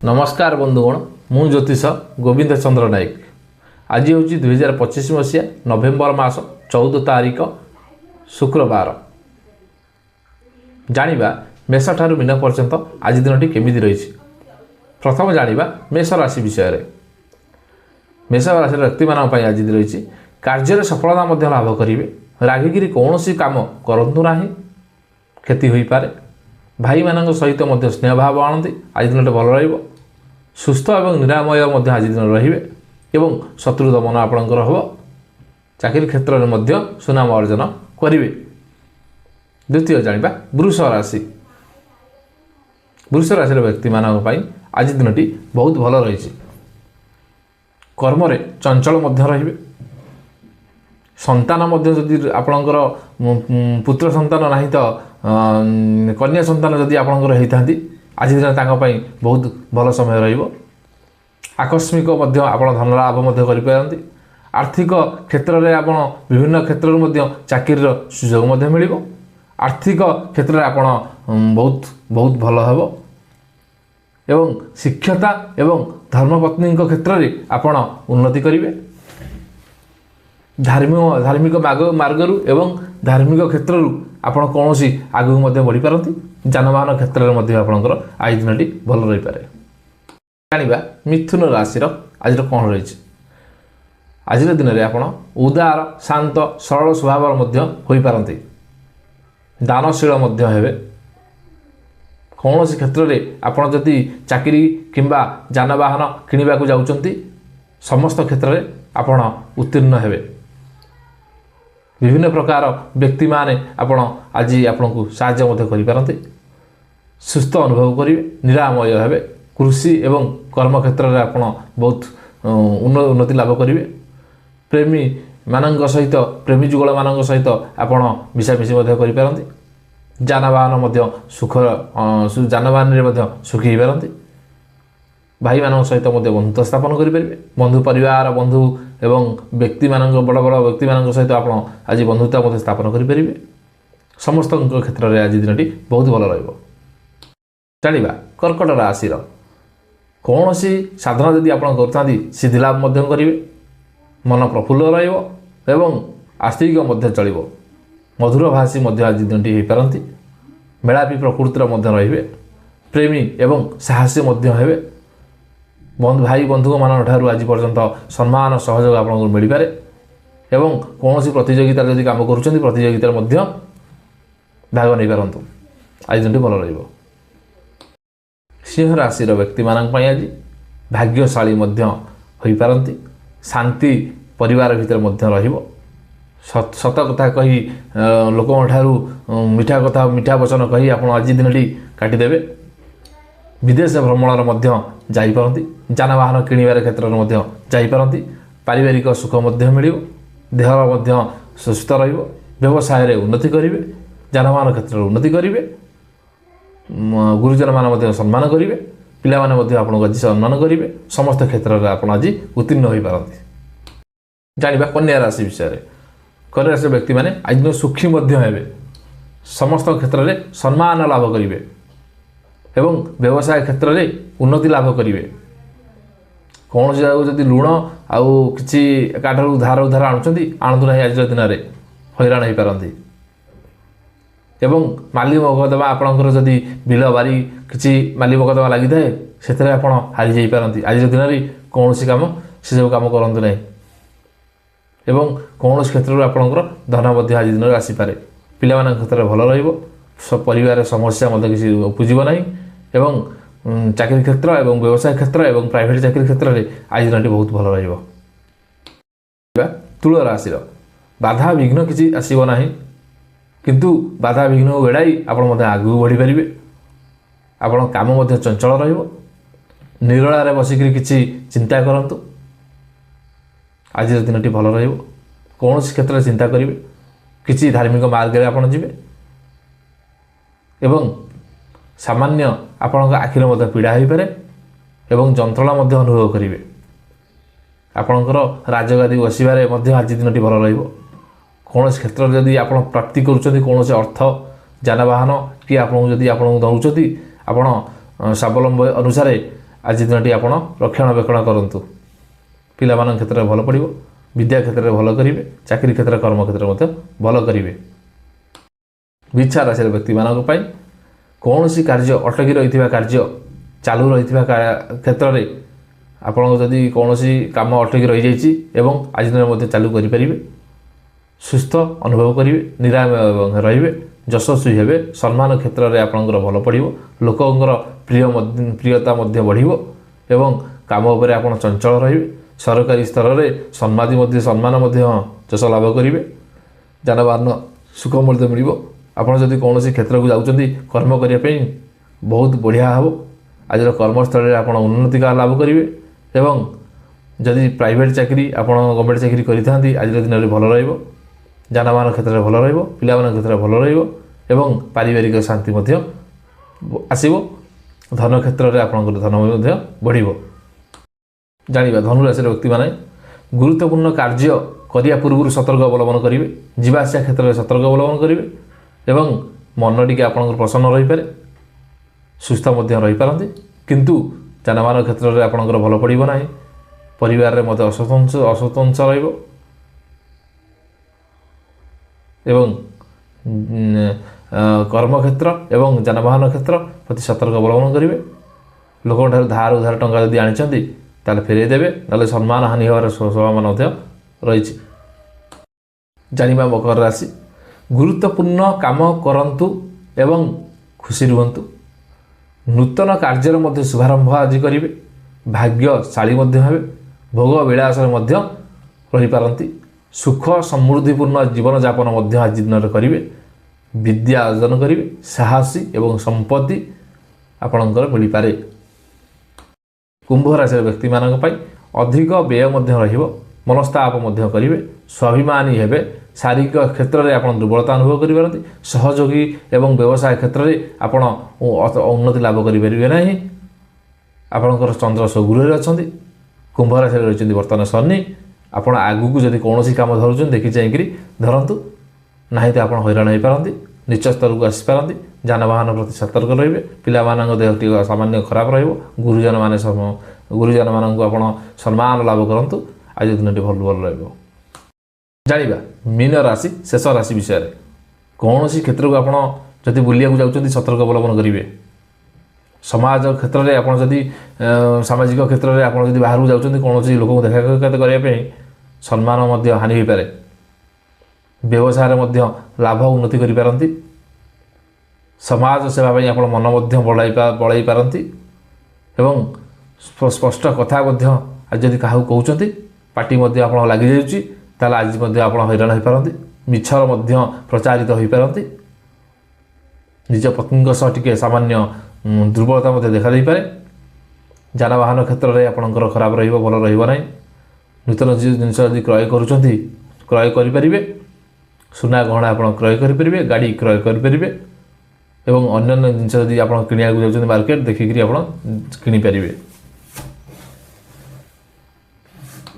नमस्कार बंधुगण मु ज्योतिष गोविंद चंद्र नायक। आज हूँ 2025 मसीहा नवेम्बर मास 14 तारिख शुक्रवार। जानिबा मेष ठारू मीन पर्यंत आज दिन केमी रही। प्रथम जानिबा मेष राशि विषय रे। मेष राशि व्यक्ति मान आज रही कार्य सफलता मध्य लाभ करेंगे। रागिकी कौन सी काम करूँ ना क्षति हो पारे। भाई मान सहित स्नेह भाव आनती आज दिन भल रही। सुस्थ और निरामय आज दिन रे एवं शत्रु दमन आपणकर हम। चाकरी क्षेत्र में सुनाम अर्जन करेंगे। द्वितीय जानिबा वृष राशि। वृष राशि व्यक्ति मान आज दिन बहुत भल रही। कर्म रे चंचल रे। संतान जदि आपणकर पुत्र संतान नहीं तो कन्या संतान जदि आपणकर होता आज दिन बहुत भल समय रहिबो। आकस्मिक आपण धन लाभ करें। आर्थिक क्षेत्र में आप विभिन्न क्षेत्र में चाकरी सुजोग मिल। आर्थिक क्षेत्र में आपण बहुत बहुत भल हेबो एवं शिक्षता एवं धर्मपत्नी क्षेत्र में आपण उन्नति करेंगे। धार्मिक मार्ग एवं धार्मिक क्षेत्र आपण कौन सी आगू बढ़ी पारती। जानवाहन क्षेत्र में आपंकर आज दिन भल रही पारे। जानिबा मिथुन राशि आज कौन रही। आज दिन में आप उदार शांत सरल स्वभाव हो पारती। दानशील हेबे। कौन सी क्षेत्र में आपड़ जदि चाकरी किंबा जानवाहन किणवाक जाउछंती समस्त क्षेत्र में आपण उत्तीर्ण हेबे। विभिन्न प्रकार व्यक्ति माने आपण आज आपन को साहाय्य करें। सुस्थ अनुभव करेंगे। निरामय हेबे। कृषि एवं कर्म क्षेत्र में आपण बहुत उन्नति लाभ करेंगे। प्रेमी मानक सहित प्रेमी जुगल मानक सहित आपण मिशामिशी करें। जानवाहन सुख जानवाहन सुखी हो पारती। भाई मान सहित बंधुत्व स्थापन करेंगे। बंधु परिवार बंधु एवं व्यक्ति मान बड़ बड़ व्यक्ति मान सहित आप आज बंधुत्व स्थापन करेंगे। समस्त क्षेत्र में आज दिन बहुत भल रही। जानिबा कर्कट राशि कौन सी साधना जदि आप सिद्धि लाभ करेंगे। मन प्रफुल्ल एवं आस्तिक चलो। मधुर भाषी आज दिन हो पारती। मेलापी प्रकृतिर रे। प्रेमी एवं साहसी हेबे। बंधु भाई बंधु मान ठारू आज पर्यंत सम्मान सहयोग आपको मिल पारे। एवं कौन सी प्रतियोगिता जदि काम करुँच प्रतियोगिता भाग नहीं पारतु। आज दिन भल रही। सिंह राशि व्यक्ति मान आज भाग्यशाली हो पारती। शांति परिवार भितर सत कथा कही लोक ठारू मीठा कथा मीठा वचन कही आप आज दिन काटिदेवे। विदेश भ्रमण जापारती। जानवाहन किणवार क्षेत्र में जापारती। पारिवारिक सुख मिल। देह सुस्थ व्यवसाय उन्नति करेंगे। जानवाहन क्षेत्र में उन्नति करेंगे। गुरुजन मान सम्मान करेंगे। पिला माने आपको आज सम्मान करेंगे। समस्त क्षेत्र में आप आज उत्तीर्ण हो पारती। जानिबा कन्या राशि विषय। कन्या राशि व्यक्ति माने आज दिन सुखी हेबे। समस्त क्षेत्र में सम्मान लाभ करेंगे एवं व्यवसाय क्षेत्र में उन्नति लाभ करेंगे। कौन सी जदि लुण आउ कि उधार उधार आणतु ना आज दिन में हैरान हो पारती। एवं माली मकदमा आपणकर जदि बिल बारी किसी माली मकदमा लगी थाए से आप हारी जा पारती। आज दिन में कौन सी काम से सब कम करूँ ना एवं कौन क्षेत्र में आपणकर धन आज दिन में आसीपे। पिला क्षेत्र में भल रही। परिवार समस्या किसी उपजीव ना एवं चाकरी क्षेत्र एवं व्यवसाय क्षेत्र एवं प्राइवेट चाकरी क्षेत्र में आज दिन बहुत भल रही। तुला राशि बाधा विघ्न किसी आसब ना किंतु बाधा विघ्न एड़ाई आप आगू बढ़ी पारे। आपण काम चंचल रला बसिक किसी चिंता करूँ। आज दिन भल रही। कौन क्षेत्र में चिंता करेंगे। किसी धार्मिक मार्ग में आप जी एवं सामान्य आपण आखिर पीड़ा हो पारे एवं जंत्रणा अनुभव करेंगे। आपणकर राजगादी बसबारे आज दिन भल रही। कौन क्षेत्र में जदि आप प्राप्ति करुँच कौन से अर्थ जानवाहन कि आपको जदि आपको दौरान आप स्वावलम्बी अनुसार ଆଜି ଦିନଟି ଆପଣ ରକ୍ଷଣାବେକ୍ଷଣ କରନ୍ତୁ। ପିଲାମାନଙ୍କ କ୍ଷେତ୍ରରେ ଭଲ ପଡ଼ିବ, ବିଦ୍ୟା କ୍ଷେତ୍ରରେ ଭଲ କରିବେ, ଚାକିରି କ୍ଷେତ୍ରରେ କର୍ମ କ୍ଷେତ୍ରରେ ମଧ୍ୟ ଭଲ କରିବେ। ବିଛା ରାଶିର ବ୍ୟକ୍ତିମାନଙ୍କ ପାଇଁ କୌଣସି କାର୍ଯ୍ୟ ଅଟକି ରହିଥିବା କାର୍ଯ୍ୟ ଚାଲୁ ରହିଥିବା କ୍ଷେତ୍ରରେ ଆପଣଙ୍କ ଯଦି କୌଣସି କାମ ଅଟକି ରହିଯାଇଛି ଏବଂ ଆଜି ଦିନରେ ମଧ୍ୟ ଚାଲୁ କରିପାରିବେ। ସୁସ୍ଥ ଅନୁଭବ କରିବେ, ନିରାମ ରହିବେ, ଯଶସ୍ୱୀ ହେବେ, ସମ୍ମାନ କ୍ଷେତ୍ରରେ ଆପଣଙ୍କର ଭଲ ପଡ଼ିବ, ଲୋକଙ୍କର ପ୍ରିୟତା ମଧ୍ୟ ବଢ଼ିବ ଏବଂ କାମ ଉପରେ ଆପଣ ଚଞ୍ଚଳ ରହିବେ। ସରକାରୀ ସ୍ତରରେ ସମ୍ମାନ ମଧ୍ୟ ଯଶ ଲାଭ କରିବେ। ଯାନବାହନ ସୁଖ ମଧ୍ୟ ମିଳିବ। ଆପଣ ଯଦି କୌଣସି କ୍ଷେତ୍ରକୁ ଯାଉଛନ୍ତି କର୍ମ କରିବା ପାଇଁ ବହୁତ ବଢ଼ିଆ ହେବ। ଆଜିର କର୍ମସ୍ଥଳରେ ଆପଣ ଉନ୍ନତି ଲାଭ କରିବେ ଏବଂ ଯଦି ପ୍ରାଇଭେଟ୍ ଚାକିରି ଆପଣ ଗଭର୍ଣ୍ଣମେଣ୍ଟ ଚାକିରି କରିଥାନ୍ତି ଆଜିର ଦିନରେ ଭଲ ରହିବ। ଯାନବାହନ କ୍ଷେତ୍ରରେ ଭଲ ରହିବ, ପିଲାମାନଙ୍କ କ୍ଷେତ୍ରରେ ଭଲ ରହିବ ଏବଂ ପାରିବାରିକ ଶାନ୍ତି ମଧ୍ୟ ଆସିବ। ଧନ କ୍ଷେତ୍ରରେ ଆପଣଙ୍କର ଧନ ମଧ୍ୟ ବଢ଼ିବ। ଜାଣିବା ଧନୁରାଶିର ବ୍ୟକ୍ତିମାନେ ଗୁରୁତ୍ୱପୂର୍ଣ୍ଣ କାର୍ଯ୍ୟ କରିବା ପୂର୍ବରୁ ସତର୍କ ଅବଲମ୍ବନ କରିବେ। ଯିବା ଆସିବା କ୍ଷେତ୍ରରେ ସତର୍କ ଅବଲମ୍ବନ କରିବେ ଏବଂ ମନ ଟିକେ ଆପଣଙ୍କର ପ୍ରସନ୍ନ ରହିପାରେ, ସୁସ୍ଥ ମଧ୍ୟ ରହିପାରନ୍ତି। କିନ୍ତୁ ଯାନବାହନ କ୍ଷେତ୍ରରେ ଆପଣଙ୍କର ଭଲ ପଡ଼ିବ ନାହିଁ। ପରିବାରରେ ମଧ୍ୟ ଅସନ୍ତୋଷ ରହିବ ଏବଂ କର୍ମକ୍ଷେତ୍ର ଏବଂ ଯାନବାହନ କ୍ଷେତ୍ର ପ୍ରତି ସତର୍କ ଅବଲମ୍ବନ କରିବେ। ଲୋକଙ୍କ ଠାରୁ ଧାର ଉଧାର ଟଙ୍କା ଯଦି ଆଣିଛନ୍ତି ତାହେଲେ ଫେରାଇ ଦେବେ, ନହେଲେ ସମ୍ମାନ ହାନି ହେବାର ସମ୍ଭାବନା ମଧ୍ୟ ରହିଛି। ଜାଣିବା ମକର ରାଶି ଗୁରୁତ୍ୱପୂର୍ଣ୍ଣ କାମ କରନ୍ତୁ ଏବଂ ଖୁସି ରୁହନ୍ତୁ। ନୂତନ କାର୍ଯ୍ୟର ମଧ୍ୟ ଶୁଭାରମ୍ଭ ଆଜି କରିବେ। ଭାଗ୍ୟଶାଳୀ ମଧ୍ୟ ହେବେ, ଭୋଗ ବିଳାସରେ ମଧ୍ୟ ରହିପାରନ୍ତି। ସୁଖ ସମୃଦ୍ଧିପୂର୍ଣ୍ଣ ଜୀବନଯାପନ ମଧ୍ୟ ଆଜି ଦିନରେ କରିବେ। ବିଦ୍ୟା ଅର୍ଜନ କରିବେ, ସାହସୀ ଏବଂ ସମ୍ପତ୍ତି ଆପଣଙ୍କର ମିଳିପାରେ। କୁମ୍ଭ ରାଶିର ବ୍ୟକ୍ତିମାନଙ୍କ ପାଇଁ ଅଧିକ ବ୍ୟୟ ମଧ୍ୟ ରହିବ, ମନସ୍ତାପ ମଧ୍ୟ କରିବେ, ସ୍ୱାଭିମାନୀ ହେବେ। ଶାରୀରିକ କ୍ଷେତ୍ରରେ ଆପଣ ଦୁର୍ବଳତା ଅନୁଭବ କରିପାରନ୍ତି। ସହଯୋଗୀ ଏବଂ ବ୍ୟବସାୟ କ୍ଷେତ୍ରରେ ଆପଣ ଉନ୍ନତି ଲାଭ କରିପାରିବେ ନାହିଁ। ଆପଣଙ୍କର ଚନ୍ଦ୍ର ସଗୁରରେ ଅଛନ୍ତି। କୁମ୍ଭ ରାଶିରେ ରହିଛନ୍ତି ବର୍ତ୍ତମାନ ଶନି। ଆପଣ ଆଗକୁ ଯଦି କୌଣସି କାମ ଧରୁଛନ୍ତି ଦେଖି ଚାହିଁକରି ଧରନ୍ତୁ, ନାହିଁ ତ ଆପଣ ହଇରାଣ ହୋଇପାରନ୍ତି, ନିଚ ସ୍ତରକୁ ଆସିପାରନ୍ତି। ଯାନବାହନ ପ୍ରତି ସତର୍କ ରହିବେ। ପିଲାମାନଙ୍କ ଦେହ ଟିକେ ସାମାନ୍ୟ ଖରାପ ରହିବ। ଗୁରୁଜନମାନଙ୍କୁ ଆପଣ ସମ୍ମାନ ଲାଭ କରନ୍ତୁ। ଆଜି ଦିନଟି ଭଲ ରହିବ। ଜାଣିବା ମୀନ ରାଶି ଶେଷ ରାଶି ବିଷୟରେ। କୌଣସି କ୍ଷେତ୍ରକୁ ଆପଣ ଯଦି ବୁଲିବାକୁ ଯାଉଛନ୍ତି ସତର୍କ ଅବଲମ୍ବନ କରିବେ। ସମାଜ କ୍ଷେତ୍ରରେ ଆପଣ ଯଦି ସାମାଜିକ କ୍ଷେତ୍ରରେ ଆପଣ ଯଦି ବାହାରକୁ ଯାଉଛନ୍ତି କୌଣସି ଲୋକଙ୍କୁ ଦେଖା ସାକ୍ଷାତ କରିବା ପାଇଁ ସମ୍ମାନ ମଧ୍ୟ ହାନି ହୋଇପାରେ। ବ୍ୟବସାୟରେ ମଧ୍ୟ ଲାଭ ଉନ୍ନତି କରିପାରନ୍ତି। ସମାଜ ସେବା ପାଇଁ ଆପଣ ମନ ମଧ୍ୟ ବଳାଇ ପାରନ୍ତି ଏବଂ ସ୍ପଷ୍ଟ କଥା ମଧ୍ୟ ଆଜି ଯଦି କାହାକୁ କହୁଛନ୍ତି ପାଟି ମଧ୍ୟ ଆପଣ ଲାଗିଯାଉଛି ତାହେଲେ ଆଜି ମଧ୍ୟ ଆପଣ ହଇରାଣ ହୋଇପାରନ୍ତି। ମିଛର ମଧ୍ୟ ପ୍ରଚାରିତ ହୋଇପାରନ୍ତି। ନିଜ ପତ୍ନୀଙ୍କ ସହ ଟିକେ ସାମାନ୍ୟ ଦୁର୍ବଳତା ମଧ୍ୟ ଦେଖାଦେଇପାରେ। ଯାନବାହନ କ୍ଷେତ୍ରରେ ଆପଣଙ୍କର ଖରାପ ରହିବ, ଭଲ ରହିବ ନାହିଁ। ନୂତନ ଜିନିଷ ଯଦି କ୍ରୟ କରୁଛନ୍ତି କ୍ରୟ କରିପାରିବେ। ସୁନା ଗହଣା ଆପଣ କ୍ରୟ କରିପାରିବେ, ଗାଡ଼ି କ୍ରୟ କରିପାରିବେ ଏବଂ ଅନ୍ୟାନ୍ୟ ଜିନିଷ ଯଦି ଆପଣ କିଣିବାକୁ ଯାଉଛନ୍ତି ମାର୍କେଟ ଦେଖିକରି ଆପଣ କିଣିପାରିବେ।